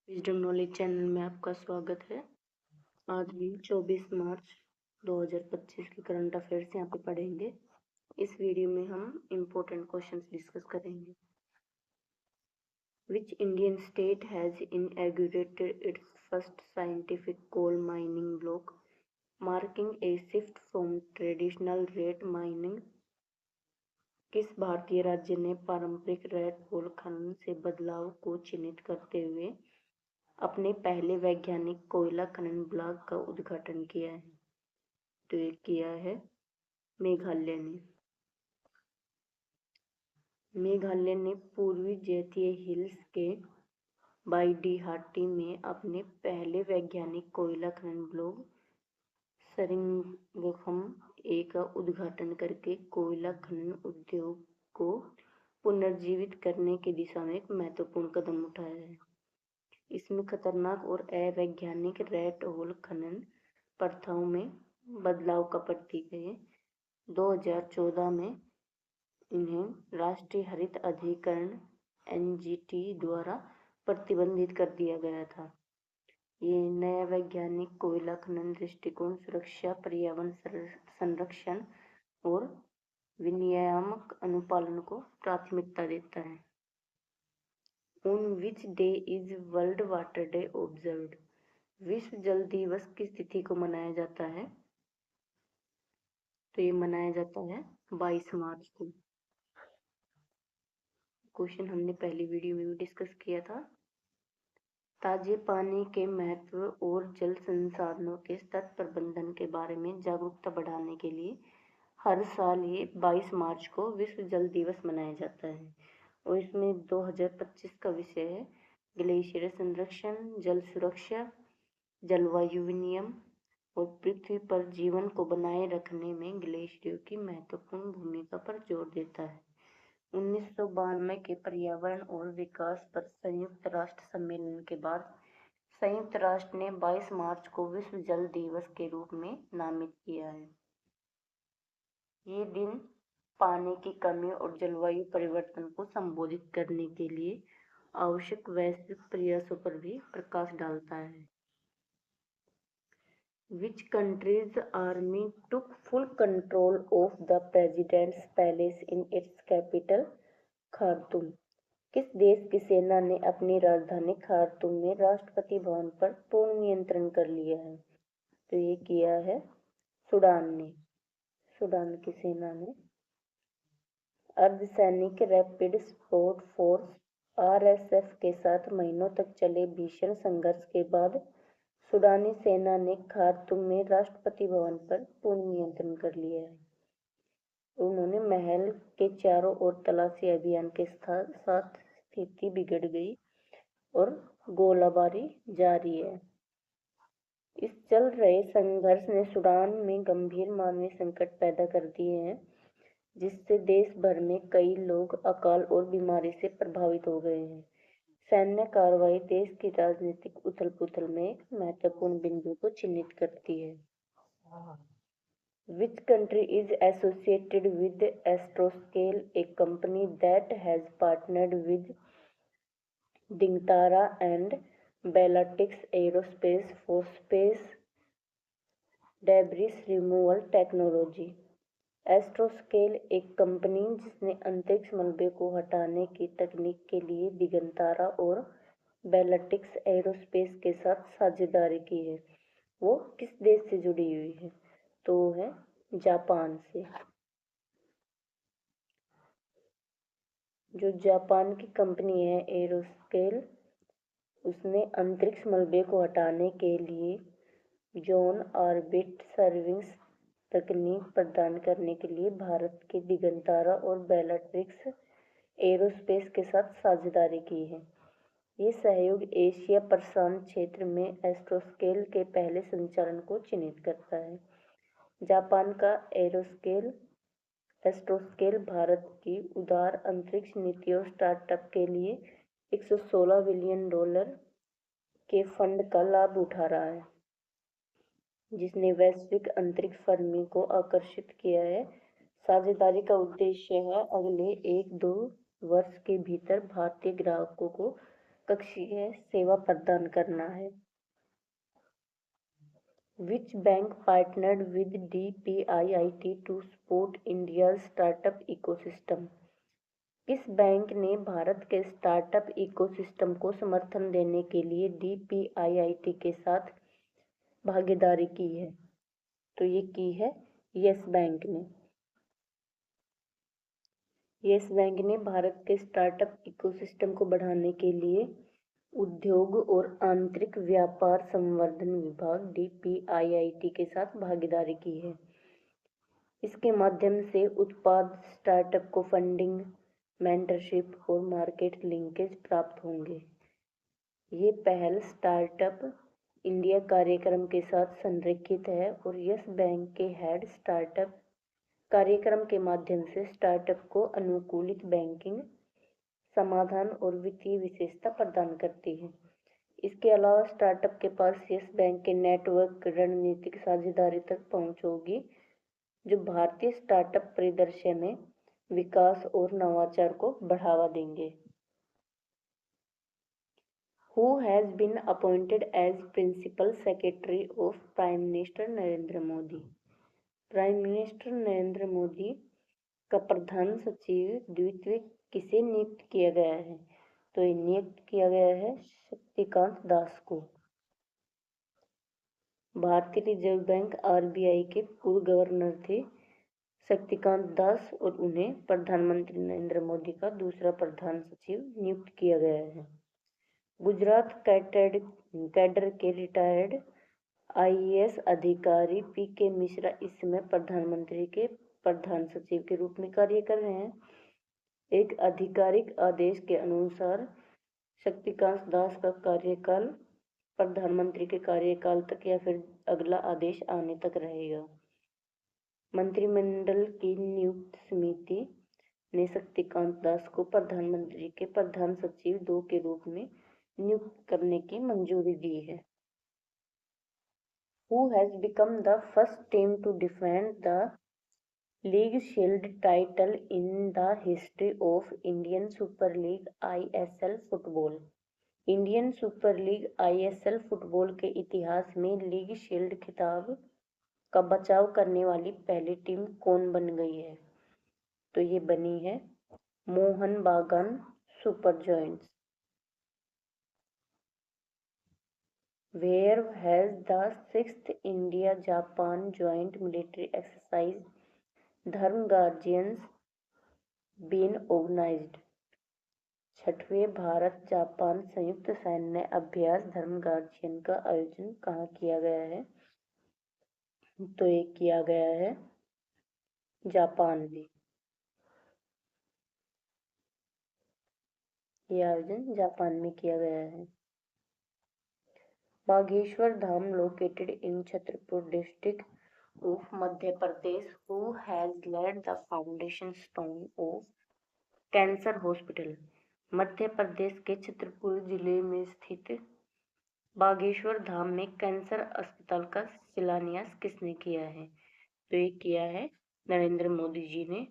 Wisdom knowledge channel में आपका स्वागत है। आज भी 24 मार्च 2025 के करंट अफेयर्स यहाँ पे पढ़ेंगे। इस वीडियो में हम इम्पोर्टेंट क्वेश्चंस डिस्कस करेंगे। Which Indian state has inaugurated its first scientific coal mining block, marking a shift from traditional rate mining? किस भारतीय राज्य ने पारंपरिक रेत कोल खनन से बदलाव को चिन्हित करते हुए अपने पहले वैज्ञानिक कोयला खनन ब्लॉक का उद्घाटन किया है? तो ये किया है मेघालय ने। मेघालय ने पूर्वी जैतीय हिल्स के बाईडीहाटी में अपने पहले वैज्ञानिक कोयला खनन ब्लॉक सरिंगखम ए का उद्घाटन करके कोयला खनन उद्योग को पुनर्जीवित करने की दिशा में एक महत्वपूर्ण कदम उठाया है। इसमें खतरनाक और अवैज्ञानिक रेत कोल खनन प्रथाओं में बदलाव का प्रतीक है। 2014 में इन्हें राष्ट्रीय हरित अधिकरण (NGT) द्वारा प्रतिबंधित कर दिया गया था। ये नया वैज्ञानिक कोयला खनन दृष्टिकोण सुरक्षा, पर्यावरण संरक्षण और विनियामक अनुपालन को प्राथमिकता देता है। On which day is World Water Day observed? विश्व जल दिवस किस तिथि को मनाया जाता है? तो ये मनाया जाता है 22 मार्च को। क्वेश्चन हमने पहली वीडियो में भी डिस्कस किया था। ताजे पानी के महत्व और जल संसाधनों के सतत प्रबंधन के बारे में जागरूकता बढ़ाने के लिए हर साल ये 22 मार्च को विश्व जल दिवस मनाया जाता है। और इसमें 2025 का विषय है ग्लेशियर संरक्षण, जल सुरक्षा, जलवायु विनियम और पृथ्वी पर जीवन को बनाए रखने में ग्लेशियरों की महत्वपूर्ण भूमिका पर जोर देता है। 1992 के पर्यावरण और विकास पर संयुक्त राष्ट्र सम्मेलन के बाद संयुक्त राष्ट्र ने 22 मार्च को विश्व जल दिवस के रूप में नामित किया है। ये दिन पानी की कमी और जलवायु परिवर्तन को संबोधित करने के लिए आवश्यक वैश्विक प्रयासों पर भी प्रकाश डालता है। Which country's army took full control of the president's palace in its capital, Khartoum? किस देश की सेना ने अपनी राजधानी खार्तूम में राष्ट्रपति भवन पर पूर्ण नियंत्रण कर लिया है? तो ये किया है सूडान ने। सूडान की सेना ने। अर्धसैनिक रैपिड सपोर्ट फोर्स (RSF) के साथ महीनों तक चले भीषण संघर्ष के बाद सूडानी सेना ने खार्तूम में राष्ट्रपति भवन पर पूर्ण नियंत्रण कर लिया है। उन्होंने महल के चारों ओर तलाशी अभियान के साथ स्थिति बिगड़ गई और गोलाबारी जारी है। इस चल रहे संघर्ष ने सूडान में गंभीर मानवीय संकट पैदा कर दिए हैं, जिससे देश भर में कई लोग अकाल और बीमारी से प्रभावित हो गए हैं। सैन्य कार्रवाई देश की राजनीतिक उथल-पुथल में एक महत्वपूर्ण बिंदु को चिन्हित करती है। Which country is associated with Astroscale, a company that has partnered with Dingtara and Ballytics Aerospace for space debris removal technology? Astroscale एक कंपनी जिसने अंतरिक्ष मलबे को हटाने की तकनीक के लिए दिगंतारा और बैलिस्टिक्स एरोस्पेस के साथ साझेदारी की है, वो किस देश से जुड़ी हुई है? तो वो है जापान से। जो जापान की कंपनी है एरोस्केल, उसने अंतरिक्ष मलबे को हटाने के लिए जॉन ऑर्बिट सर्विंग्स तकनीक प्रदान करने के लिए भारत के दिगंतारा और बैलिस्टिक्स एरोस्पेस के साथ साझेदारी की है। ये सहयोग एशिया प्रशांत क्षेत्र में एस्ट्रोस्केल के पहले संचालन को चिन्हित करता है। जापान का एस्ट्रोस्केल भारत की उदार अंतरिक्ष नीति और स्टार्टअप के लिए $116 बिलियन के फंड का लाभ उठा रहा है, जिसने वैश्विक अंतरिक्ष फर्मी को आकर्षित किया है। साझेदारी का उद्देश्य है अगले 1-2 वर्ष के भीतर भारतीय ग्राहकों को कक्षीय सेवा प्रदान करना है। Which bank partnered with DPIIT to support India's startup ecosystem? किस बैंक ने भारत के स्टार्टअप इकोसिस्टम को समर्थन देने के लिए DPIIT के साथ भागीदारी की है? तो ये की है यस बैंक ने। यस बैंक ने भारत के स्टार्टअप इकोसिस्टम को बढ़ाने के लिए उद्योग और आंतरिक व्यापार संवर्धन विभाग DPIIT के साथ भागीदारी की है। इसके माध्यम से उत्पाद स्टार्टअप को फंडिंग, मेंटरशिप और मार्केट लिंकेज प्राप्त होंगे। ये पहल स्टार्टअप इंडिया कार्यक्रम के साथ संरेखित है और यस बैंक के हेड स्टार्टअप कार्यक्रम के माध्यम से स्टार्टअप को अनुकूलित बैंकिंग समाधान और वित्तीय विशेषता प्रदान करती है। इसके अलावा स्टार्टअप के पास यस बैंक के नेटवर्क रणनीतिक साझेदारी तक पहुंच होगी, जो भारतीय स्टार्टअप परिदृश्य में विकास और नवाचार को बढ़ावा देंगे। Who has been appointed as Principal Secretary of Prime Minister Narendra Modi? Prime minister Narendra Modi का प्रधान सचिव द्वितीय किसे नियुक्त किया गया है? तो ये नियुक्त किया गया है शक्तिकांत दास को। भारतीय रिजर्व बैंक RBI के पूर्व गवर्नर थे शक्तिकांत दास और उन्हें प्रधानमंत्री नरेंद्र मोदी का दूसरा प्रधान सचिव नियुक्त किया गया है। गुजरात कैडर के रिटायर्ड IAS अधिकारी PK मिश्रा इस समय प्रधानमंत्री के प्रधान सचिव के रूप में कार्य कर रहे हैं। एक आधिकारिक आदेश के अनुसार शक्तिकांत दास का कार्यकाल प्रधानमंत्री के कार्यकाल तक या फिर अगला आदेश आने तक रहेगा। मंत्रिमंडल की नियुक्त समिति ने शक्तिकांत दास को प्रधानमंत्री के प्रधान सचिव 2 के रूप में नियुक्त करने की मंजूरी दी है। Who has become the first team to defend the League Shield title in the history of Indian Super League ISL football? Indian super league ISL football के इतिहास में लीग शील्ड खिताब का बचाव करने वाली पहली टीम कौन बन गई है? तो ये बनी है Mohun Bagan super giants. Where has the 6th India-Japan joint military exercise Dharma guardians been organized? 6वें भारत जापान संयुक्त सैन्य अभ्यास धर्म गार्जियन का आयोजन कहाँ किया गया है? तो ये किया गया है जापान में। ये आयोजन जापान में किया गया है। Bageshwar Dham located in Chhatarpur district of Madhya Pradesh. Who has laid the foundation stone of cancer hospital? Madhya Pradesh के छतरपुर जिले में स्थित बागेश्वर धाम में कैंसर अस्पताल का शिलान्यास किसने किया है? तो ये किया है नरेंद्र मोदी जी ने।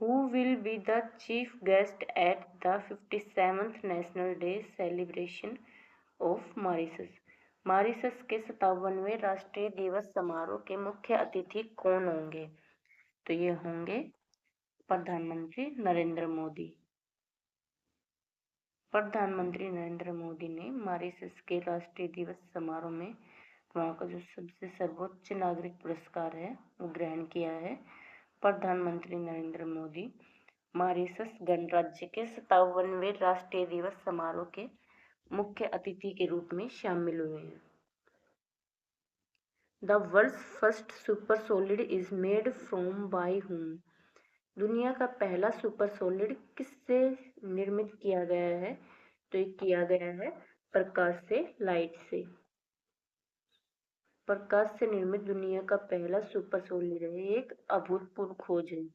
Who will be the chief guest at the 57th National Day celebration of Mauritius? Mauritius के 57वें राष्ट्रीय दिवस समारोह के मुख्य अतिथि कौन होंगे? तो ये होंगे प्रधानमंत्री नरेंद्र मोदी। प्रधानमंत्री नरेंद्र मोदी ने मॉरिशस के राष्ट्रीय दिवस समारोह में वहाँ का जो सबसे सर्वोच्च नागरिक पुरस्कार है वो ग्रहण किया है। प्रधानमंत्री नरेंद्र मोदी मॉरिशस गणराज्य के 57वें राष्ट्रीय दिवस समारोह के मुख्य अतिथि के रूप में शामिल हुए हैं। The world's first super solid is made from by whom? दुनिया का पहला सुपर सॉलिड किससे निर्मित किया गया है? तो ये किया गया है प्रकाश से, लाइट से। प्रकाश से निर्मित दुनिया का पहला सुपर सॉलिड है। एक अभूतपूर्व खोज है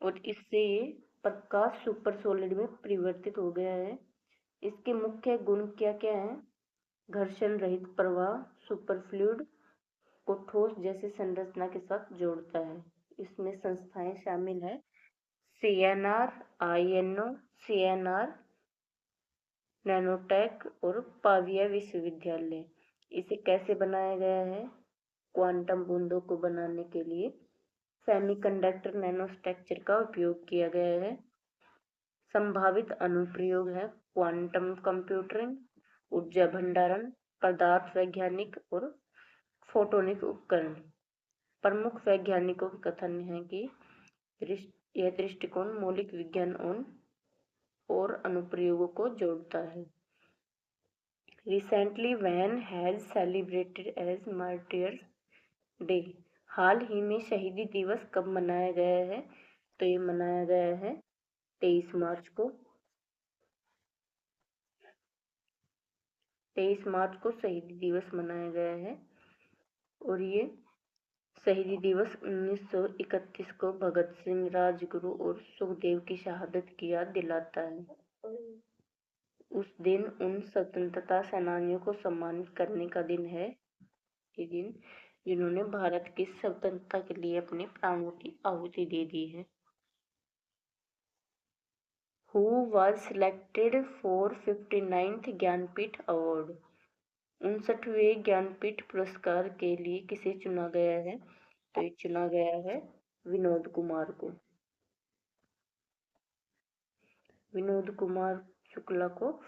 और इससे ये प्रकाश सुपर सॉलिड में परिवर्तित हो गया है। इसके मुख्य गुण क्या क्या हैं? घर्षण रहित प्रवाह, सुपर फ्लूइड को ठोस जैसी संरचना के साथ जोड़ता है। इसमें संस्थाएं शामिल है CNR, INO, CNR, नैनोटेक और पाविया विश्वविद्यालय। इसे कैसे बनाया गया है? क्वांटम बूंदों को बनाने के लिए सेमीकंडक्टर नैनोस्ट्रक्चर का उपयोग किया गया है। संभावित अनुप्रयोग है क्वांटम कंप्यूटिंग, ऊर्जा भंडारण, पदार्थ वैज्ञानिक और फोटोनिक उपकरण। प्रमुख वैज्ञानिकों का कथन है कि यह दृष्टिकोण मौलिक विज्ञान और अनुप्रयोगों को जोड़ता है। Recently, when has celebrated as Martyrs Day? हाल ही में शहीदी दिवस कब मनाया गया है? तो ये मनाया गया है 23 मार्च को। 23 मार्च को शहीदी दिवस मनाया गया है और ये शहीदी दिवस 1931 को भगत सिंह, राजगुरु और सुखदेव की शहादत की याद दिलाता है। उस दिन उन स्वतंत्रता सेनानियों को सम्मानित करने का दिन है ये दिन जिन्होंने भारत की स्वतंत्रता के लिए अपने प्राणों की आहुति दे दी है। Who was selected for 59th Jnanpith award? 59वें ज्ञानपीठ पुरस्कार के लिए किसे चुना गया है? तो ये चुना गया है विनोद कुमार को। विनोद कुमार शुक्ला को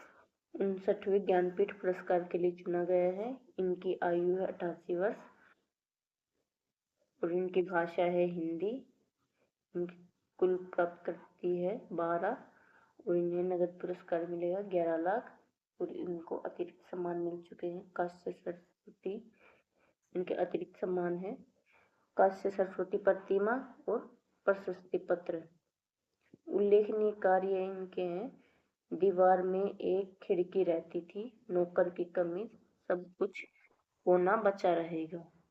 59वें ज्ञानपीठ पुरस्कार के लिए चुना गया है। इनकी आयु है 88 वर्ष और इनकी भाषा है हिंदी। इनकी कुल प्राप्त करती है 12 और इन्हें नगद पुरस्कार मिलेगा 11 लाख और इनको अतिरिक्त सम्मान मिल चुके हैं। कांस्य सरस्वती इनके अतिरिक्त सम्मान है। कांस्य सरस्वती प्रतिमा और प्रशस्ति पत्र। उल्लेखनीय कार्य इनके हैं, दीवार में एक खिड़की रहती थी, नौकर की कमी, सब कुछ होना बचा रहेगा।